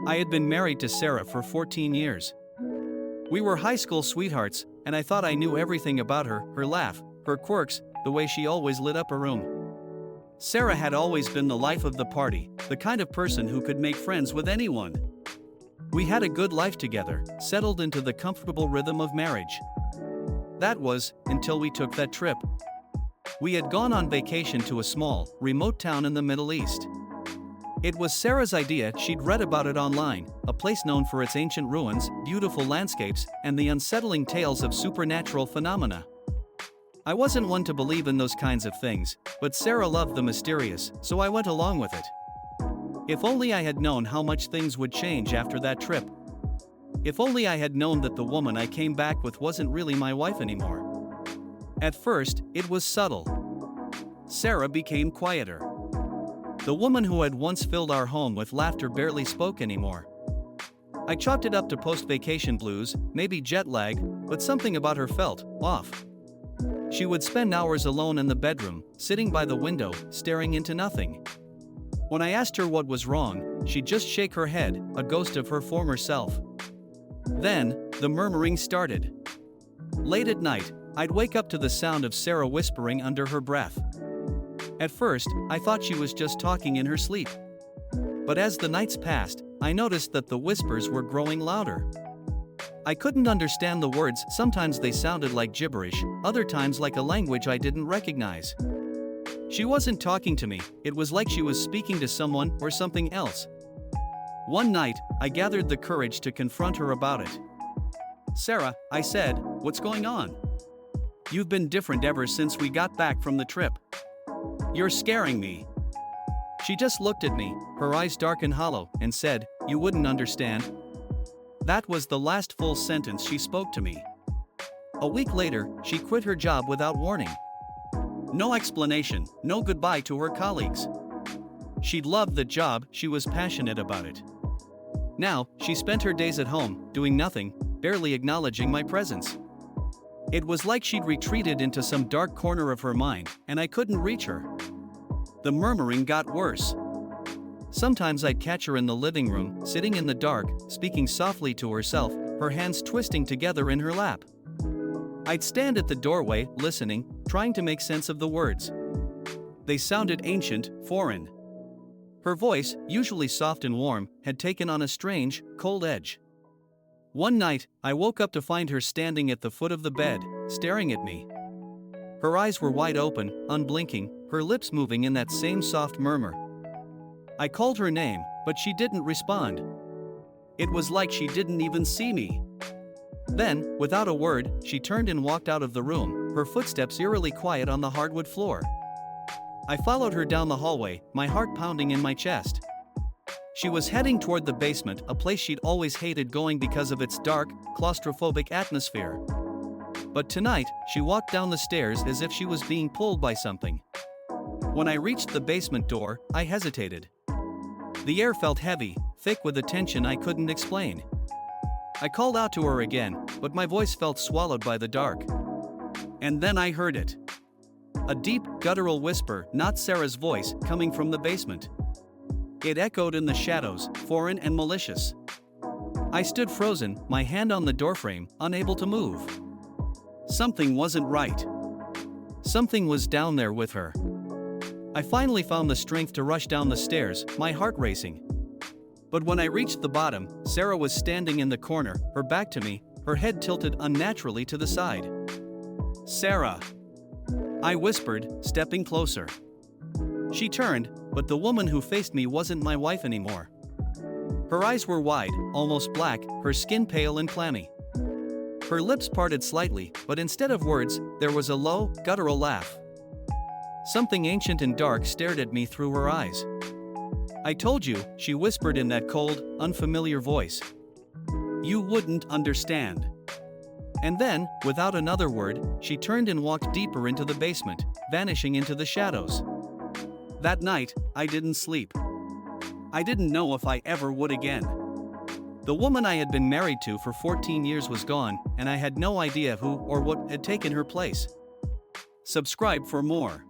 I had been married to Sarah for 14 years. We were high school sweethearts, and I thought I knew everything about her, her laugh, her quirks, the way she always lit up a room. Sarah had always been the life of the party, the kind of person who could make friends with anyone. We had a good life together, settled into the comfortable rhythm of marriage. That was, until we took that trip. We had gone on vacation to a small, remote town in the Middle East. It was Sarah's idea. She'd read about it online, a place known for its ancient ruins, beautiful landscapes, and the unsettling tales of supernatural phenomena. I wasn't one to believe in those kinds of things, but Sarah loved the mysterious, so I went along with it. If only I had known how much things would change after that trip. If only I had known that the woman I came back with wasn't really my wife anymore. At first, it was subtle. Sarah became quieter. The woman who had once filled our home with laughter barely spoke anymore. I chalked it up to post-vacation blues, maybe jet lag, but something about her felt off. She would spend hours alone in the bedroom, sitting by the window, staring into nothing. When I asked her what was wrong, she'd just shake her head, a ghost of her former self. Then, the murmuring started. Late at night, I'd wake up to the sound of Sarah whispering under her breath. At first, I thought she was just talking in her sleep. But as the nights passed, I noticed that the whispers were growing louder. I couldn't understand the words. Sometimes they sounded like gibberish, other times like a language I didn't recognize. She wasn't talking to me, it was like she was speaking to someone or something else. One night, I gathered the courage to confront her about it. "Sarah," I said, "what's going on? You've been different ever since we got back from the trip. You're scaring me." She just looked at me, her eyes dark and hollow, and said, "You wouldn't understand." That was the last full sentence she spoke to me. A week later, she quit her job without warning. No explanation, no goodbye to her colleagues. She'd loved the job, she was passionate about it. Now, she spent her days at home, doing nothing, barely acknowledging my presence. It was like she'd retreated into some dark corner of her mind, and I couldn't reach her. The murmuring got worse. Sometimes I'd catch her in the living room, sitting in the dark, speaking softly to herself, her hands twisting together in her lap. I'd stand at the doorway, listening, trying to make sense of the words. They sounded ancient, foreign. Her voice, usually soft and warm, had taken on a strange, cold edge. One night, I woke up to find her standing at the foot of the bed, staring at me. Her eyes were wide open, unblinking, her lips moving in that same soft murmur. I called her name, but she didn't respond. It was like she didn't even see me. Then, without a word, she turned and walked out of the room, her footsteps eerily quiet on the hardwood floor. I followed her down the hallway, my heart pounding in my chest. She was heading toward the basement, a place she'd always hated going because of its dark, claustrophobic atmosphere. But tonight, she walked down the stairs as if she was being pulled by something. When I reached the basement door, I hesitated. The air felt heavy, thick with a tension I couldn't explain. I called out to her again, but my voice felt swallowed by the dark. And then I heard it. A deep, guttural whisper, not Sarah's voice, coming from the basement. It echoed in the shadows, foreign and malicious. I stood frozen, my hand on the doorframe, unable to move. Something wasn't right. Something was down there with her. I finally found the strength to rush down the stairs, my heart racing. But when I reached the bottom, Sarah was standing in the corner, her back to me, her head tilted unnaturally to the side. "Sarah," I whispered, stepping closer. She turned, but the woman who faced me wasn't my wife anymore. Her eyes were wide, almost black, her skin pale and clammy. Her lips parted slightly, but instead of words, there was a low, guttural laugh. Something ancient and dark stared at me through her eyes. "I told you," she whispered in that cold, unfamiliar voice. "You wouldn't understand." And then, without another word, she turned and walked deeper into the basement, vanishing into the shadows. That night, I didn't sleep. I didn't know if I ever would again. The woman I had been married to for 14 years was gone, and I had no idea who or what had taken her place. Subscribe for more.